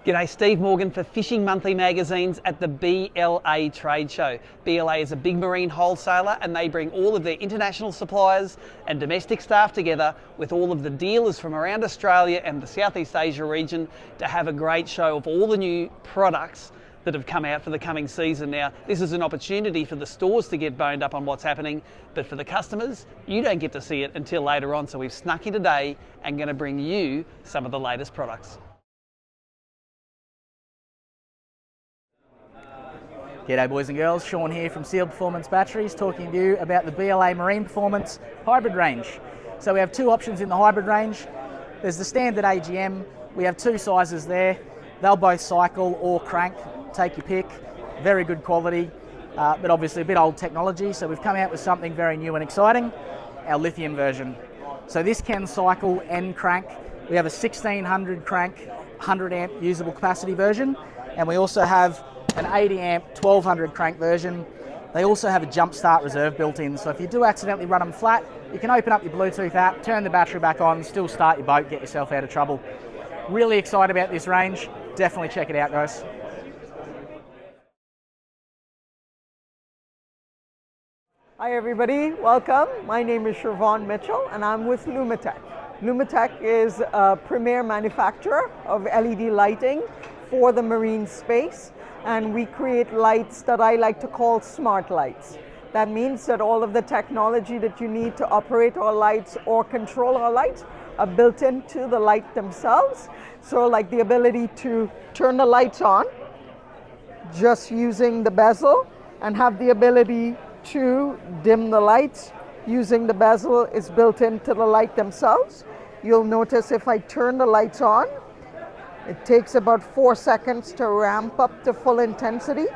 G'day, Steve Morgan for Fishing Monthly Magazines at the BLA Trade Show. BLA is a big marine wholesaler and they bring all of their international suppliers and domestic staff together with all of the dealers from around Australia and the Southeast Asia region to have a great show of all the new products that have come out for the coming season. Now, this is an opportunity for the stores to get boned up on what's happening, but for the customers, you don't get to see it until later on. So we've snuck in today and going to bring you some of the latest products. G'day boys and girls, Sean here from Seal Performance Batteries talking to you about the BLA Marine Performance Hybrid range. So we have two options in the hybrid range. There's the standard AGM, we have two sizes there. They'll both cycle or crank, take your pick. Very good quality, but obviously a bit old technology. So we've come out with something very new and exciting, our lithium version. So this can cycle and crank. We have a 1600 crank, 100 amp usable capacity version, and we also have an 80 amp 1200 crank version. They also have a jump start reserve built in, so if you do accidentally run them flat, you can open up your Bluetooth app, turn the battery back on, still start your boat, get yourself out of trouble. Really excited about this range. Definitely check it out, guys. Hi everybody, welcome. My name is Siobhan Mitchell and I'm with Lumitech. Lumitech is a premier manufacturer of LED lighting for the marine space, and we create lights that I like to call smart lights. That means that all of the technology that you need to operate our lights or control our lights are built into the light themselves. So like the ability to turn the lights on just using the bezel and have the ability to dim the lights using the bezel is built into the light themselves. You'll notice if I turn the lights on, it takes about 4 seconds to ramp up to full intensity.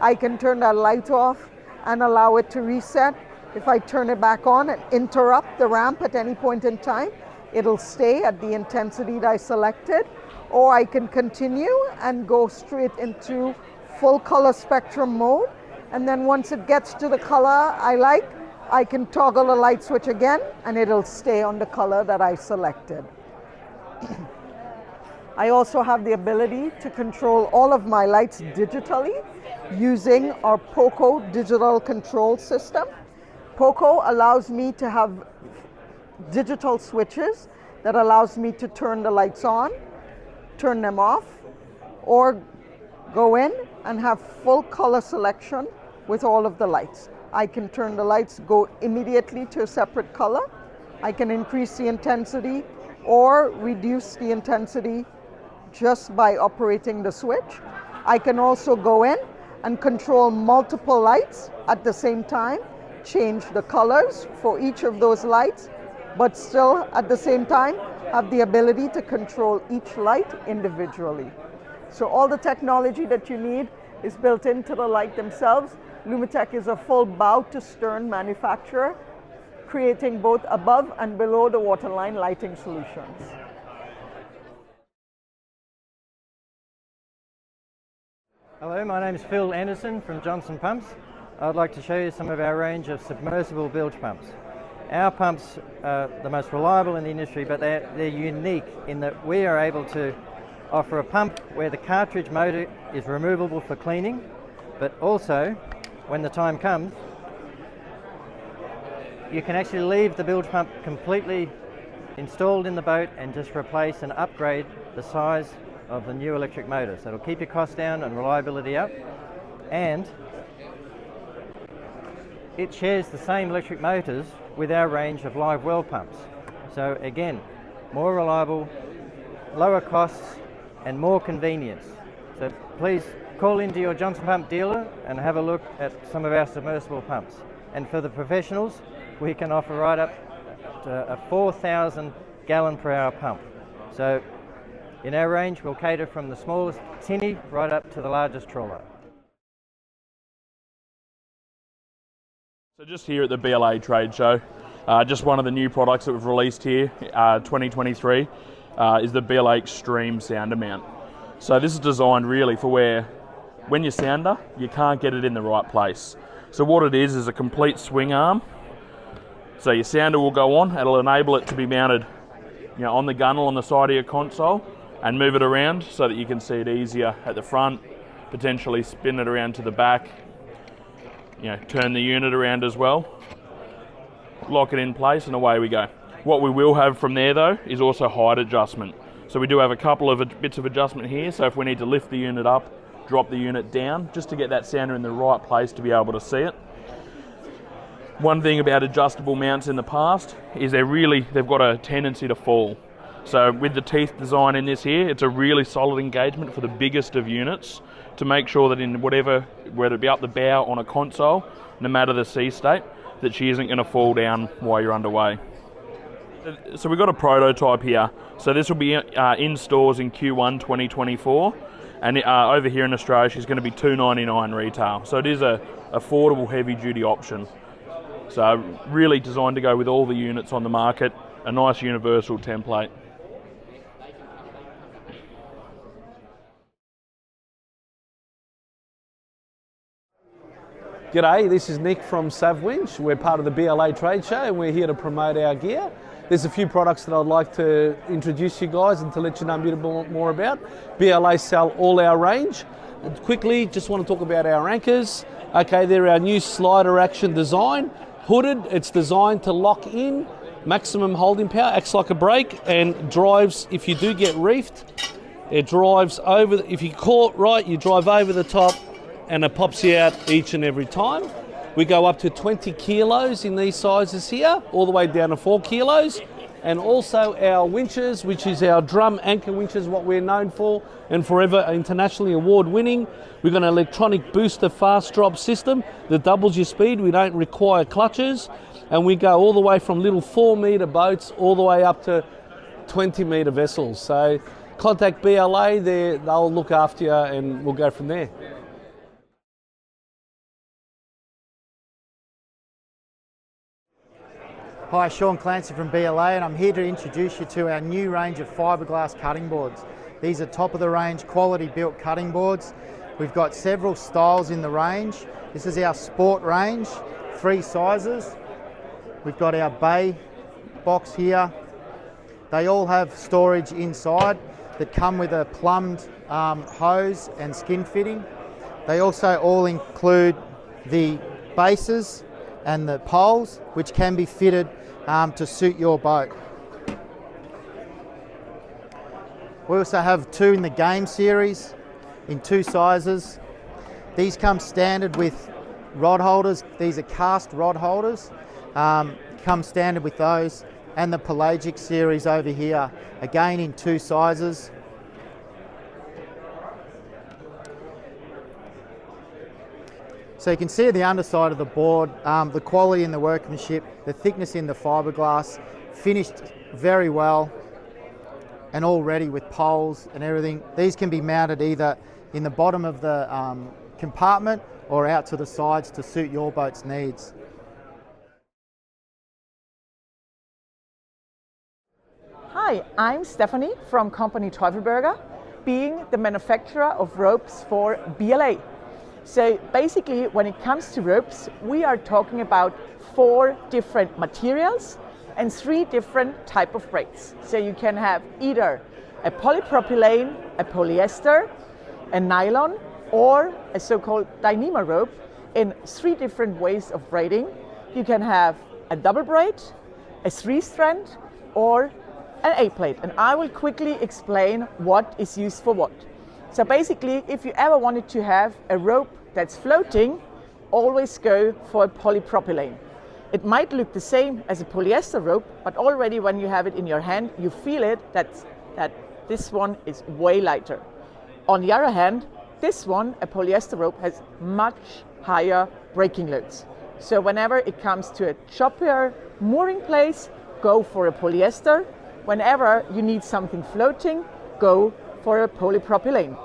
I can turn that light off and allow it to reset. If I turn it back on and interrupt the ramp at any point in time, it'll stay at the intensity that I selected, or I can continue and go straight into full color spectrum mode. And then once it gets to the color I like, I can toggle the light switch again and it'll stay on the color that I selected. I also have the ability to control all of my lights digitally using our POCO digital control system. POCO allows me to have digital switches that allows me to turn the lights on, turn them off, or go in and have full color selection with all of the lights. I can turn the lights, go immediately to a separate color. I can increase the intensity or reduce the intensity just by operating the switch. I can also go in and control multiple lights at the same time, change the colors for each of those lights, but still at the same time have the ability to control each light individually. So all the technology that you need is built into the light themselves. Lumitech is a full bow to stern manufacturer, creating both above and below the waterline lighting solutions. Hello, my name is Phil Anderson from Johnson Pumps. I'd like to show you some of our range of submersible bilge pumps. Our pumps are the most reliable in the industry, but they're unique in that we are able to offer a pump where the cartridge motor is removable for cleaning, but also, when the time comes, you can actually leave the bilge pump completely installed in the boat and just replace and upgrade the size of the new electric motor. So it'll keep your costs down and reliability up, and it shares the same electric motors with our range of live well pumps. So again, more reliable, lower costs and more convenience. So please call into your Johnson Pump dealer and have a look at some of our submersible pumps. And for the professionals, we can offer right up to a 4,000 gallon per hour pump. So in our range, we'll cater from the smallest tinny right up to the largest trawler. So just here at the BLA Trade Show, just one of the new products that we've released here, 2023, is the BLA Extreme Sounder Mount. So this is designed really for where, when you sounder, you can't get it in the right place. So what it is a complete swing arm. So your sounder will go on, it'll enable it to be mounted on the gunnel on the side of your console, and move it around so that you can see it easier at the front, potentially spin it around to the back, turn the unit around as well, lock it in place, and away we go. What we will have from there though is also height adjustment. So we do have a couple of bits of adjustment here, so if we need to lift the unit up, drop the unit down, just to get that sounder in the right place to be able to see it. One thing about adjustable mounts in the past is they've got a tendency to fall. So with the teeth design in this here, it's a really solid engagement for the biggest of units to make sure that in whether it be up the bow on a console, no matter the sea state, that she isn't going to fall down while you're underway. So we've got a prototype here. So this will be in stores in Q1 2024, and over here in Australia she's going to be $299 retail. So it is a affordable heavy duty option. So really designed to go with all the units on the market, a nice universal template. G'day, this is Nick from Savwinch. We're part of the BLA Trade Show and we're here to promote our gear. There's a few products that I'd like to introduce you guys and to let you know a bit more about. BLA sell all our range. Quickly, just want to talk about our anchors. Okay, they're our new slider action design. Hooded, it's designed to lock in, maximum holding power, acts like a brake and drives, if you do get reefed, it drives over, if you caught right, you drive over the top and it pops you out each and every time. We go up to 20 kilos in these sizes here, all the way down to 4 kilos. And also our winches, which is our drum anchor winches, what we're known for and forever internationally award winning. We've got an electronic booster fast drop system that doubles your speed. We don't require clutches. And we go all the way from little 4-metre boats all the way up to 20-metre vessels. So contact BLA, they'll look after you and we'll go from there. Hi, Sean Clancy from BLA, and I'm here to introduce you to our new range of fiberglass cutting boards. These are top of the range, quality built cutting boards. We've got several styles in the range. This is our sport range, 3 sizes. We've got our bay box here. They all have storage inside that come with a plumbed hose and skin fitting. They also all include the bases and the poles, which can be fitted to suit your boat. We also have 2 in the game series in 2 sizes. These come standard with rod holders. These are cast rod holders, come standard with those, and the pelagic series over here, again in 2 sizes. So you can see the underside of the board, the quality in the workmanship, the thickness in the fiberglass, finished very well and all ready with poles and everything. These can be mounted either in the bottom of the compartment or out to the sides to suit your boat's needs. Hi, I'm Stephanie from company Teufelberger, being the manufacturer of ropes for BLA. So basically, when it comes to ropes, we are talking about 4 different materials and 3 different type of braids. So you can have either a polypropylene, a polyester, a nylon, or a so-called Dyneema rope in 3 different ways of braiding. You can have a double braid, a 3-strand, or an A-plate. And I will quickly explain what is used for what. So basically, if you ever wanted to have a rope that's floating, always go for a polypropylene. It might look the same as a polyester rope, but already when you have it in your hand, you feel it that this one is way lighter. On the other hand, this one, a polyester rope, has much higher braking loads. So whenever it comes to a choppier mooring place, go for a polyester. Whenever you need something floating, go for a polypropylene.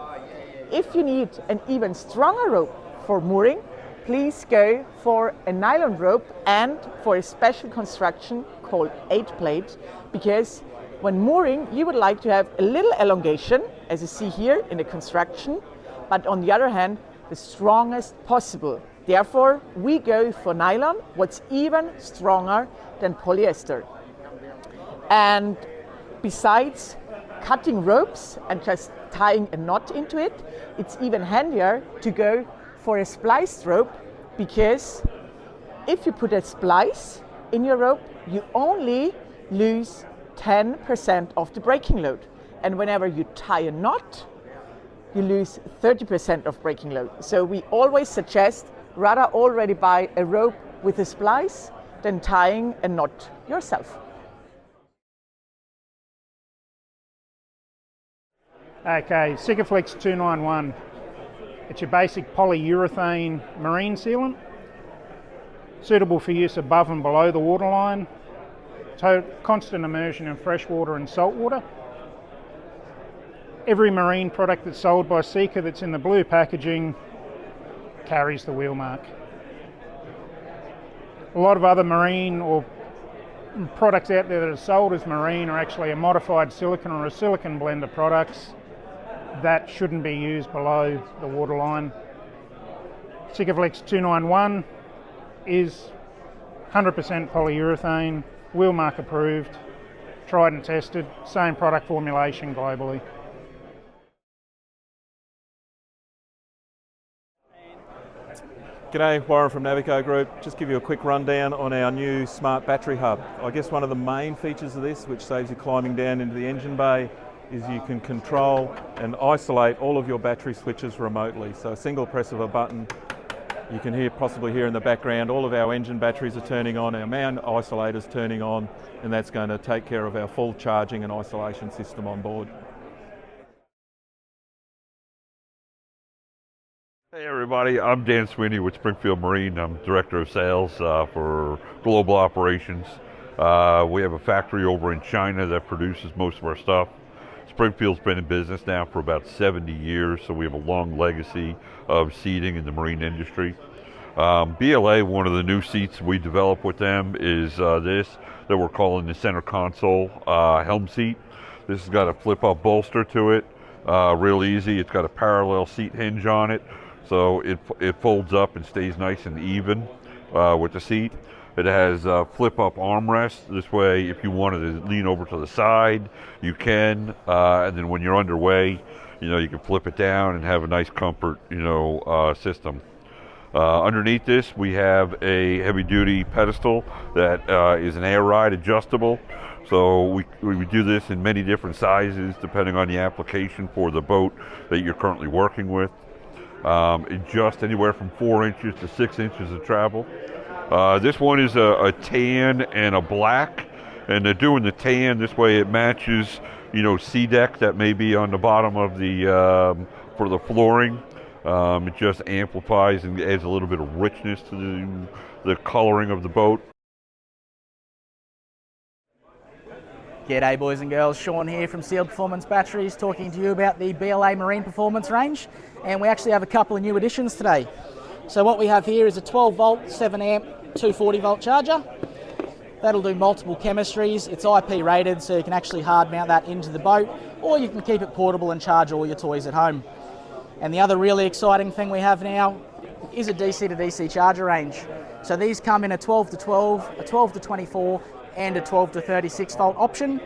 If you need an even stronger rope for mooring, please go for a nylon rope and for a special construction called 8-plate, because when mooring you would like to have a little elongation, as you see here in the construction, but on the other hand the strongest possible. Therefore we go for nylon, what's even stronger than polyester. And besides cutting ropes and just tying a knot into it, it's even handier to go for a spliced rope, because if you put a splice in your rope, you only lose 10% of the breaking load. And whenever you tie a knot, you lose 30% of breaking load. So we always suggest rather already buy a rope with a splice than tying a knot yourself. Okay, Sika 291. It's your basic polyurethane marine sealant, suitable for use above and below the waterline, constant immersion in fresh water and salt water. Every marine product that's sold by Sika that's in the blue packaging carries the wheel mark. A lot of other marine or products out there that are sold as marine are actually a modified silicon or a silicon blend of products that shouldn't be used below the waterline. Sika 291 is 100% polyurethane, wheel mark approved, tried and tested, same product formulation globally. G'day, Warren from Navico Group. Just give you a quick rundown on our new smart battery hub. I guess one of the main features of this, which saves you climbing down into the engine bay, is you can control and isolate all of your battery switches remotely. So a single press of a button, you can possibly hear in the background, all of our engine batteries are turning on, our man isolators turning on, and that's going to take care of our full charging and isolation system on board. Hey everybody, I'm Dan Sweeney with Springfield Marine. I'm Director of Sales for Global Operations. We have a factory over in China that produces most of our stuff. Springfield's been in business now for about 70 years, so we have a long legacy of seating in the marine industry. BLA, one of the new seats we developed with them is this that we're calling the center console helm seat. This has got a flip-up bolster to it, real easy. It's got a parallel seat hinge on it, so it folds up and stays nice and even with the seat. It has a flip-up armrest. This way, if you wanted to lean over to the side, you can. And then when you're underway, you can flip it down and have a nice comfort, system. Underneath this, we have a heavy-duty pedestal that is an air ride adjustable. So we do this in many different sizes, depending on the application for the boat that you're currently working with. Adjust anywhere from 4 inches to 6 inches of travel. This one is a tan and a black, and they're doing the tan this way it matches, sea deck that may be on the bottom of the for the flooring. It just amplifies and adds a little bit of richness to the coloring of the boat. G'day boys and girls, Sean here from Seal Performance Batteries, talking to you about the BLA Marine Performance range, and we actually have a couple of new additions today. So what we have here is a 12 volt, 7 amp, 240 volt charger. That'll do multiple chemistries. It's IP rated, so you can actually hard mount that into the boat, or you can keep it portable and charge all your toys at home. And the other really exciting thing we have now is a DC to DC charger range. So these come in a 12 to 12, a 12 to 24, and a 12 to 36 volt option.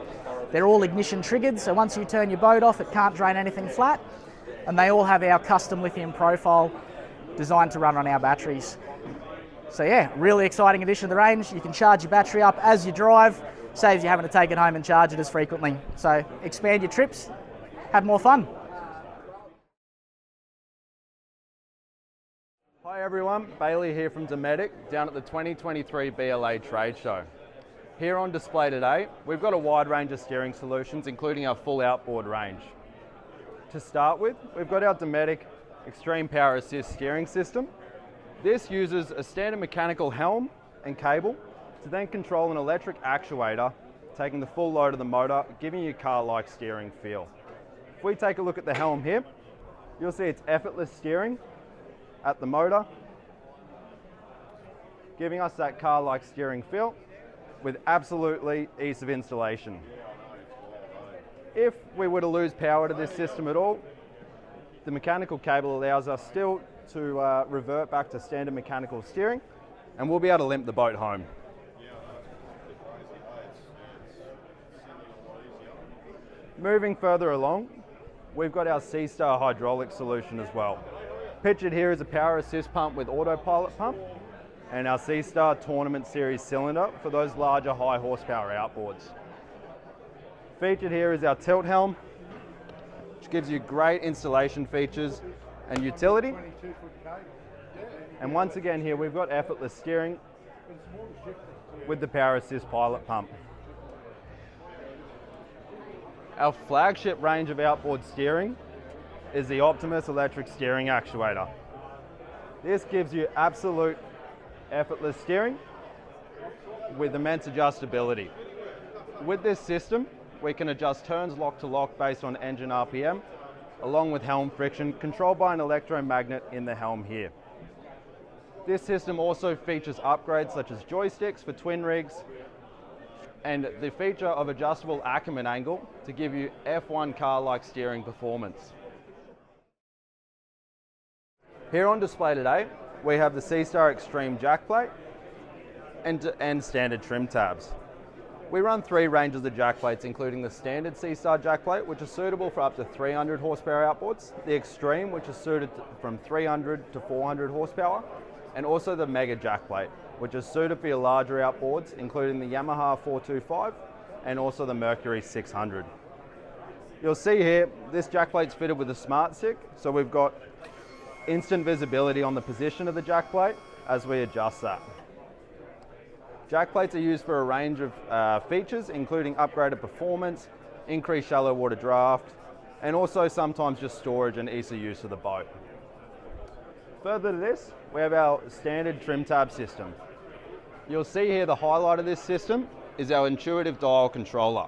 They're all ignition triggered, so once you turn your boat off, it can't drain anything flat. And they all have our custom lithium profile designed to run on our batteries. So yeah, really exciting addition to the range. You can charge your battery up as you drive, saves you having to take it home and charge it as frequently. So expand your trips, have more fun. Hi everyone, Bailey here from Dometic, down at the 2023 BLA Trade Show. Here on display today, we've got a wide range of steering solutions, including our full outboard range. To start with, we've got our Dometic Extreme Power Assist steering system. This uses a standard mechanical helm and cable to then control an electric actuator, taking the full load of the motor, giving you car-like steering feel. If we take a look at the helm here, you'll see it's effortless steering at the motor, giving us that car-like steering feel with absolutely ease of installation. If we were to lose power to this system at all, the mechanical cable allows us still to revert back to standard mechanical steering, and we'll be able to limp the boat home. Moving further along, we've got our C-Star hydraulic solution as well. Pictured here is a power assist pump with autopilot pump and our C-Star Tournament Series cylinder for those larger high horsepower outboards. Featured here is our tilt helm, which gives you great installation features and utility. And once again here we've got effortless steering with the power assist pilot pump. Our flagship range of outboard steering is the Optimus electric steering actuator. This gives you absolute effortless steering with immense adjustability. With this system, we can adjust turns lock to lock based on engine RPM, along with helm friction controlled by an electromagnet in the helm here. This system also features upgrades such as joysticks for twin rigs and the feature of adjustable Ackerman angle to give you F1 car-like steering performance. Here on display today, we have the C-Star Extreme jack plate and standard trim tabs. We run 3 ranges of jack plates, including the standard C-Star jack plate, which is suitable for up to 300 horsepower outboards, the Extreme, which is suited from 300 to 400 horsepower, and also the Mega jack plate, which is suited for your larger outboards, including the Yamaha 425 and also the Mercury 600. You'll see here, this jack plate's fitted with a smart stick, so we've got instant visibility on the position of the jack plate as we adjust that. Jack plates are used for a range of features, including upgraded performance, increased shallow water draft, and also sometimes just storage and ease of use of the boat. Further to this, we have our standard trim tab system. You'll see here the highlight of this system is our intuitive dial controller.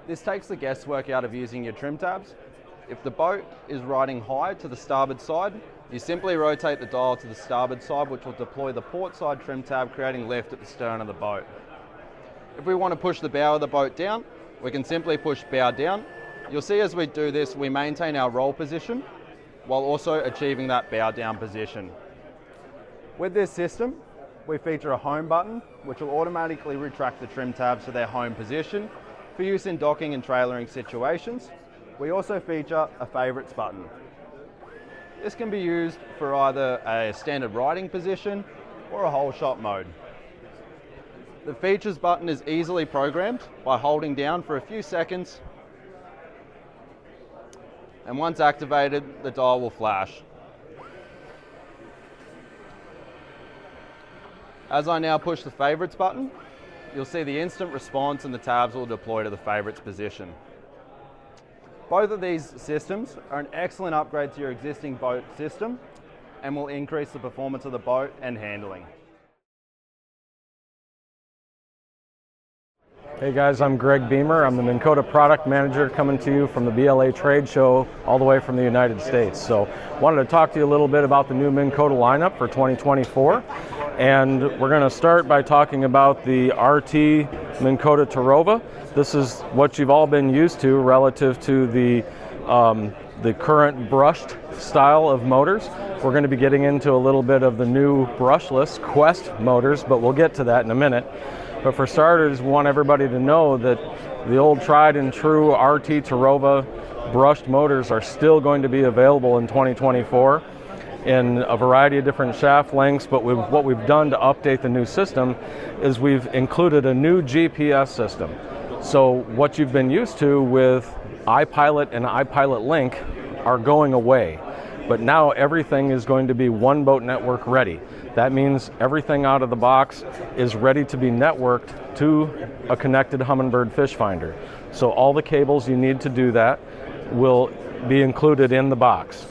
This takes the guesswork out of using your trim tabs. If the boat is riding high to the starboard side, you simply rotate the dial to the starboard side, which will deploy the port side trim tab, creating lift at the stern of the boat. If we want to push the bow of the boat down, we can simply push bow down. You'll see as we do this, we maintain our roll position while also achieving that bow down position. With this system, we feature a home button, which will automatically retract the trim tabs to their home position for use in docking and trailering situations. We also feature a favorites button. This can be used for either a standard riding position or a whole shot mode. The features button is easily programmed by holding down for a few seconds, and once activated, the dial will flash. As I now push the favorites button, you'll see the instant response and the tabs will deploy to the favorites position. Both of these systems are an excellent upgrade to your existing boat system and will increase the performance of the boat and handling. Hey guys, I'm Greg Beamer. I'm the Minn Kota product manager coming to you from the BLA Trade Show all the way from the United States. So wanted to talk to you a little bit about the new Minn Kota lineup for 2024. And we're going to start by talking about the RT Minn Kota Tarova. This is what you've all been used to relative to the current brushed style of motors. We're going to be getting into a little bit of the new brushless Quest motors, but we'll get to that in a minute. But for starters, we want everybody to know that the old tried and true RT Tarova brushed motors are still going to be available in 2024 in a variety of different shaft lengths, but what we've done to update the new system is we've included a new GPS system. So what you've been used to with iPilot and iPilot Link are going away, but now everything is going to be one boat network ready. That means everything out of the box is ready to be networked to a connected Humminbird fish finder. So all the cables you need to do that will be included in the box.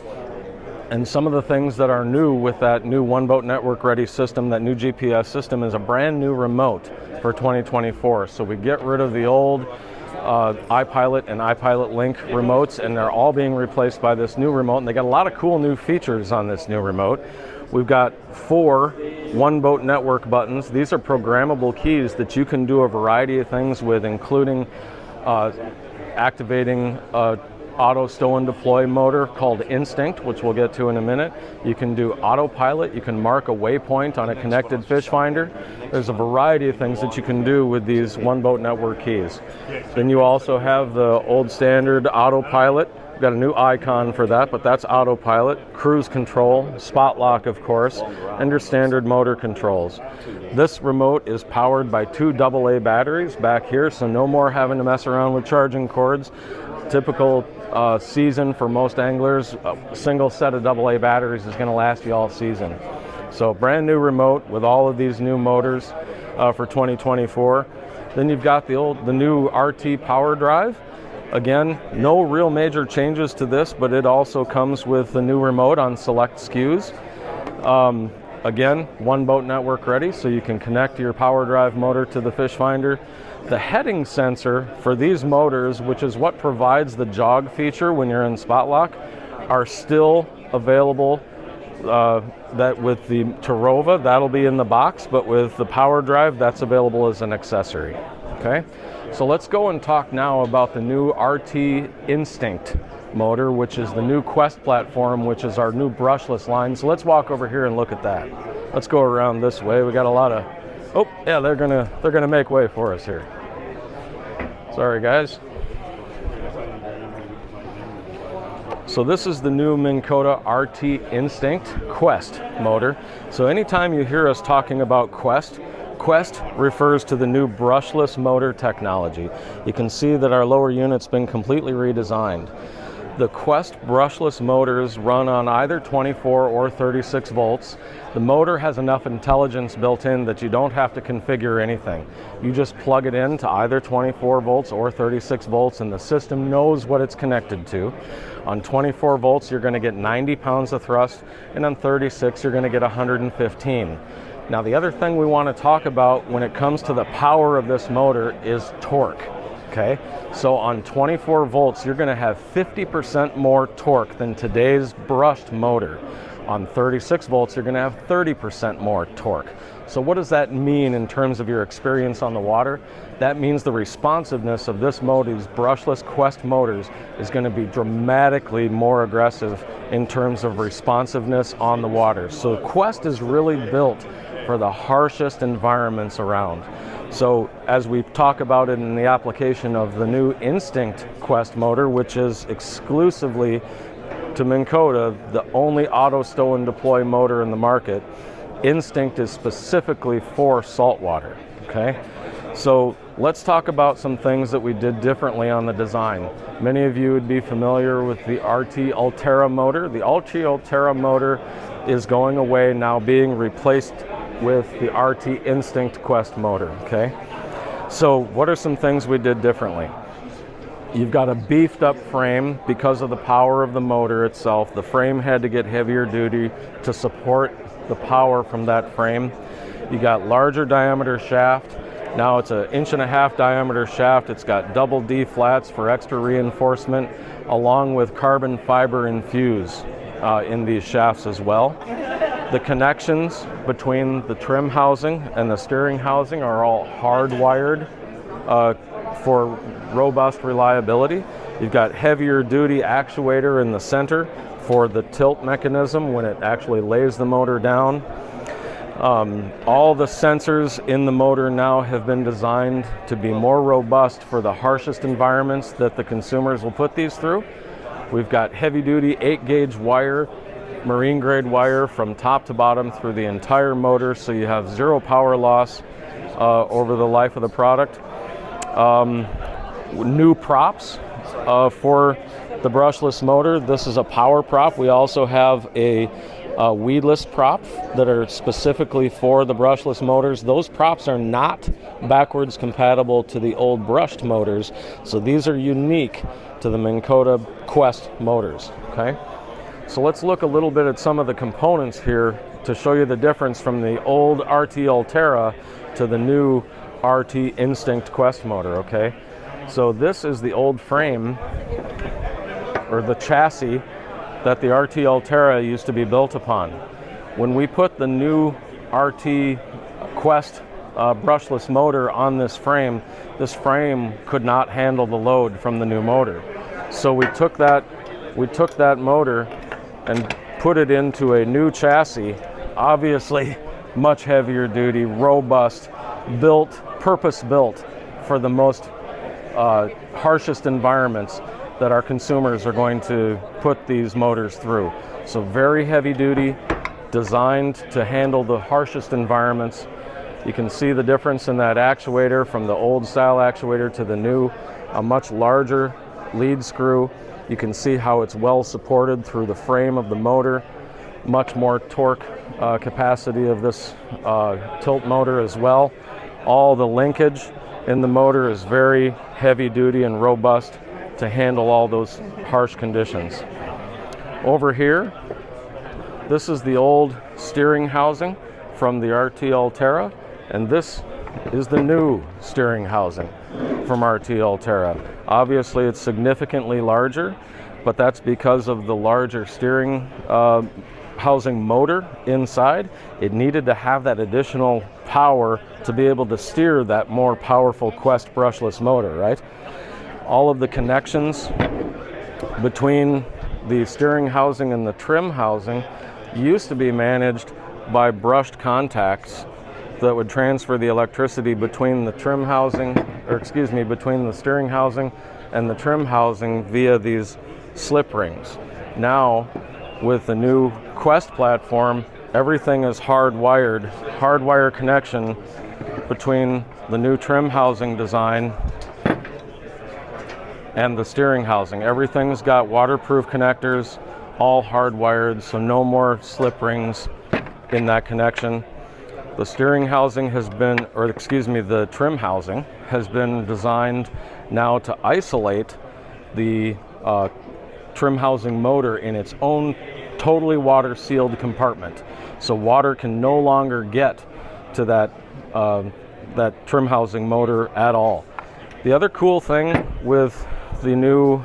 And some of the things that are new with that new one boat network ready system, that new GPS system, is a brand new remote for 2024. So we get rid of the old iPilot and iPilot Link remotes, and they're all being replaced by this new remote, and they got a lot of cool new features on this new remote. We've got 4 one boat network buttons. These are programmable keys that you can do a variety of things with, including activating a auto stow and deploy motor called Instinct, which we'll get to in a minute. You can do autopilot, you can mark a waypoint on a connected fish finder. There's a variety of things that you can do with these One Boat Network keys. Then you also have the old standard autopilot. We've got a new icon for that, but that's autopilot, cruise control, spot lock of course, and your standard motor controls. This remote is powered by 2 AA batteries back here, so no more having to mess around with charging cords. Typical season for most anglers, a single set of AA batteries is going to last you all season. So brand new remote with all of these new motors for 2024. Then you've got the new RT power drive. Again, no real major changes to this, but it also comes with the new remote on select SKUs. Again, One Boat Network ready, so you can connect your power drive motor to the fish finder. The heading sensor for these motors, which is what provides the jog feature when you're in spot lock, are still available. That with the Tarova, that'll be in the box, but with the power drive, that's available as an accessory. Okay, so let's go and talk now about the new RT Instinct motor, which is the new Quest platform, which is our new brushless line. So let's walk over here and look at that. Let's go around this way. We got a lot of, oh yeah, they're gonna make way for us here. Sorry guys. So this is the new Minn Kota RT Instinct Quest motor. So anytime you hear us talking about Quest refers to the new brushless motor technology. You can see that our lower unit's been completely redesigned. The Quest brushless motors run on either 24 or 36 volts. The motor has enough intelligence built in that you don't have to configure anything. You just plug it in to either 24 volts or 36 volts and the system knows what it's connected to. On 24 volts, you're going to get 90 pounds of thrust, and on 36, you're going to get 115. Now, the other thing we want to talk about when it comes to the power of this motor is torque. Okay, so on 24 volts, you're going to have 50% more torque than today's brushed motor. On 36 volts, you're going to have 30% more torque. So what does that mean in terms of your experience on the water? That means the responsiveness of this motor, these brushless Quest motors, is going to be dramatically more aggressive in terms of responsiveness on the water. So Quest is really built for the harshest environments around. So as we talk about it in the application of the new Instinct Quest motor, which is exclusively to Minn Kota, the only auto stow and deploy motor in the market, Instinct is specifically for saltwater. Okay, so let's talk about some things that we did differently on the design. Many of you would be familiar with the RT Ulterra motor. The RT Ulterra motor is going away now, being replaced with the RT Instinct Quest motor. Okay, so what are some things we did differently? You've got a beefed up frame because of the power of the motor itself. The frame had to get heavier duty to support the power from that frame. You got larger diameter shaft. Now it's an 1.5 inch diameter shaft. It's got double D flats for extra reinforcement, along with carbon fiber infuse in these shafts as well. The connections between the trim housing and the steering housing are all hardwired for robust reliability. You've got heavier duty actuator in the center for the tilt mechanism when it actually lays the motor down. All the sensors in the motor now have been designed to be more robust for the harshest environments that the consumers will put these through. We've got heavy duty 8-gauge wire, marine grade wire from top to bottom through the entire motor, so you have zero power loss over the life of the product. New props for the brushless motor. This is a power prop. We also have a weedless prop that are specifically for the brushless motors. Those props are not backwards compatible to the old brushed motors, so these are unique to the Minn Kota Quest motors. Okay, so let's look a little bit at some of the components here to show you the difference from the old RT Ulterra to the new RT Instinct Quest motor. Okay, so this is the old frame, or the chassis, that the RT Ulterra used to be built upon. When we put the new RT Quest brushless motor on this frame could not handle the load from the new motor. So we took that motor and put it into a new chassis, obviously much heavier duty, robust, purpose-built for the most harshest environments that our consumers are going to put these motors through. So very heavy duty, designed to handle the harshest environments. You can see the difference in that actuator from the old style actuator to the new, a much larger lead screw. You can see how it's well supported through the frame of the motor, much more torque capacity of this tilt motor as well. All the linkage in the motor is very heavy duty and robust to handle all those harsh conditions. Over here, this is the old steering housing from the RT Altera, and this is the new steering housing from RT Altera. Obviously it's significantly larger, but that's because of the larger steering housing motor inside. It needed to have that additional power to be able to steer that more powerful Quest brushless motor, right? All of the connections between the steering housing and the trim housing used to be managed by brushed contacts that would transfer the electricity between the trim housing, between the steering housing and the trim housing via these slip rings. Now, with the new Quest platform, everything is hardwire connection between the new trim housing design and the steering housing. Everything's got waterproof connectors, all hardwired, so no more slip rings in that connection. The steering housing has been, the trim housing has been designed now to isolate the trim housing motor in its own totally water sealed compartment. So water can no longer get to that trim housing motor at all. The other cool thing with the new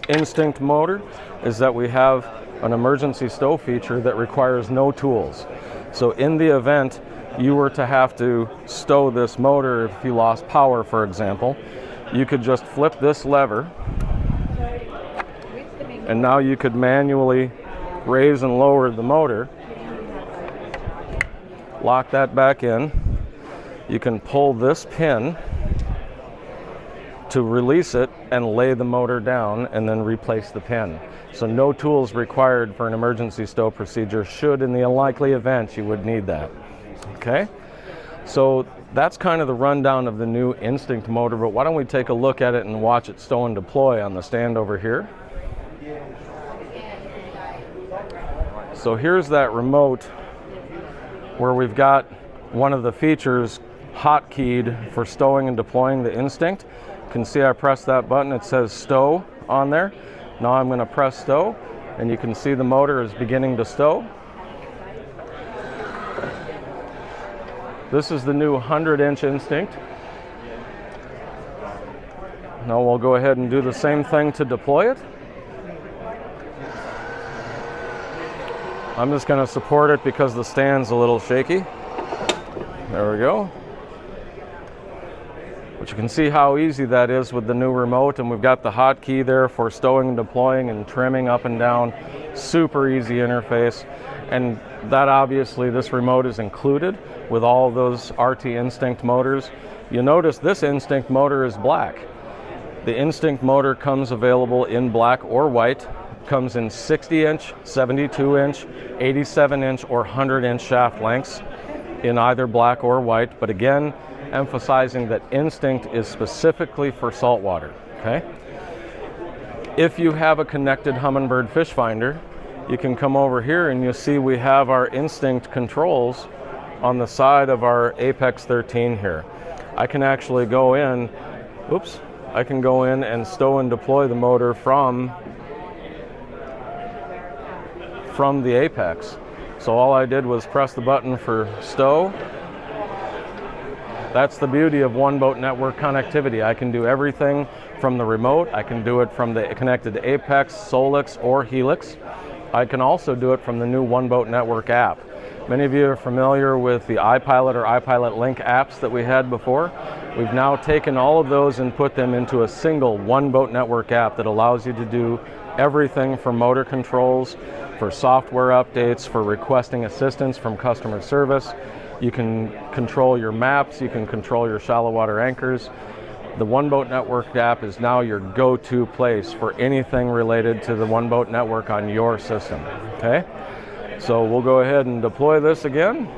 Instinct motor is that we have an emergency stow feature that requires no tools. So in the event you were to have to stow this motor, if you lost power, for example, you could just flip this lever, and now you could manually raise and lower the motor, lock that back in. You can pull this pin to release it and lay the motor down and then replace the pin. So no tools required for an emergency stow procedure, should in the unlikely event you would need that. Okay, so that's kind of the rundown of the new Instinct motor, but why don't we take a look at it and watch it stow and deploy on the stand over here. So here's that remote where we've got one of the features hotkeyed for stowing and deploying the Instinct. You can see I press that button, it says stow on there. Now I'm going to press stow, and you can see the motor is beginning to stow. This is the new 100-inch Instinct. Now we'll go ahead and do the same thing to deploy it. I'm just going to support it because the stand's a little shaky. There we go. But you can see how easy that is with the new remote, and we've got the hotkey there for stowing and deploying and trimming up and down. Super easy interface. And that obviously, this remote is included with all of those RT Instinct motors. You notice this Instinct motor is black. The Instinct motor comes available in black or white. Comes in 60-inch, 72-inch, 87-inch, or 100-inch shaft lengths in either black or white. But again, emphasizing that Instinct is specifically for saltwater. Okay. If you have a connected Humminbird fish finder, you can come over here and you'll see we have our Instinct controls on the side of our Apex 13 here. I can actually go in, I can go in and stow and deploy the motor from the Apex. So all I did was press the button for stow. That's the beauty of One Boat Network connectivity. I can do everything from the remote. I can do it from the connected Apex, Solix, or Helix. I can also do it from the new One Boat Network app. Many of you are familiar with the iPilot or iPilot Link apps that we had before. We've now taken all of those and put them into a single One Boat Network app that allows you to do everything from motor controls, for software updates, for requesting assistance from customer service. You can control your maps, you can control your shallow water anchors. The One Boat Network app is now your go-to place for anything related to the One Boat Network on your system, okay? So we'll go ahead and deploy this again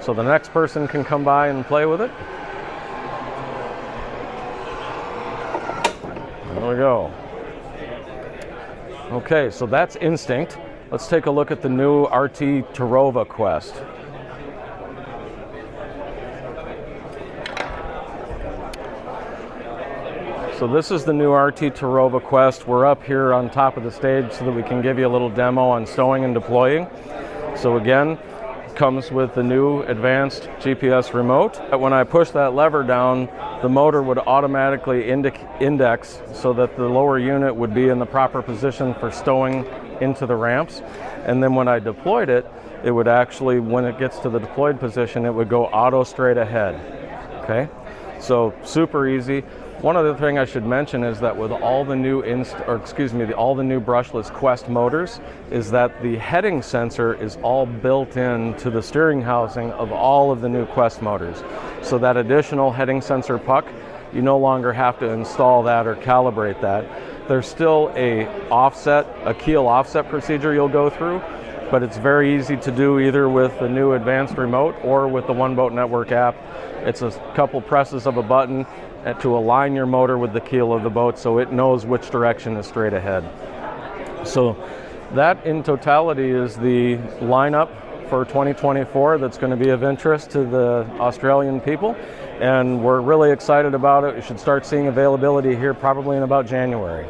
so the next person can come by and play with it. There we go. Okay, so that's Instinct. Let's take a look at the new RT Tarova Quest. So this is the new RT Tarova Quest. We're up here on top of the stage so that we can give you a little demo on stowing and deploying. So again, it comes with the new advanced GPS remote. When I push that lever down, the motor would automatically index so that the lower unit would be in the proper position for stowing into the ramps. And then when I deployed it, it would actually, when it gets to the deployed position, it would go auto straight ahead. Okay, so super easy. One other thing I should mention is that with all the new all the new brushless Quest motors, is that the heading sensor is all built into the steering housing of all of the new Quest motors. So that additional heading sensor puck, you no longer have to install that or calibrate that. There's still a keel offset procedure you'll go through, but it's very easy to do either with the new advanced remote or with the One Boat Network app. It's a couple presses of a button to align your motor with the keel of the boat so it knows which direction is straight ahead. So that in totality is the lineup for 2024 that's going to be of interest to the Australian people, and we're really excited about it. We should start seeing availability here probably in about January.